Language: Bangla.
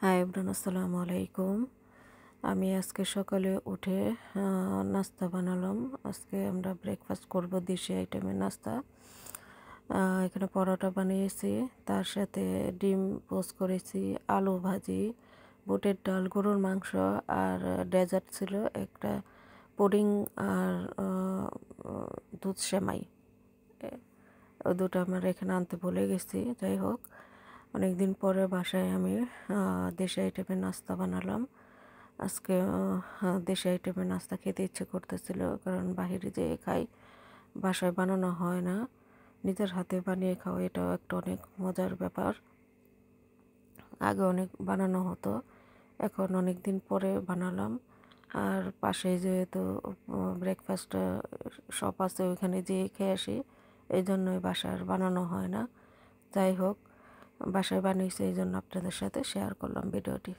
হাই এভরিওয়ান, আসসালামু আলাইকুম। আমি আজকে সকালে উঠে নাস্তা বানালাম। আজকে আমরা ব্রেকফাস্ট করব, দেশি আইটেমের নাস্তা। এখানে পরোটা বানিয়েছি, তার সাথে ডিম পোস্ট করেছি, আলু ভাজি, বুটের ডাল, গরুর মাংস, আর ডেজার্ট ছিল একটা পুডিং আর দুধ সেমাই। ওই দুটো আমার এখানে আনতে ভুলে গেছি। যাই হোক, অনেক দিন পরে বাসায় আমি দেশি আইটেমের নাস্তা বানালাম। আজকে দেশি আইটেমের নাস্তা খেতে ইচ্ছে করতেছিল, কারণ বাহিরে যেয়ে খাই, বাসায় বানানো হয় না। নিজের হাতে বানিয়ে খাওয়া এটাও একটা অনেক মজার ব্যাপার। আগে অনেক বানানো হতো, এখন অনেক দিন পরে বানালাম। আর পাশে যেহেতু ব্রেকফাস্ট শপ আছে, ওইখানে যেয়ে খেয়ে আসি, এই জন্যই বাসায় বানানো হয় না। যাই হোক, বাসায় বানিয়েছি, এই জন্য আপনাদের সাথে শেয়ার করলাম ভিডিওটি।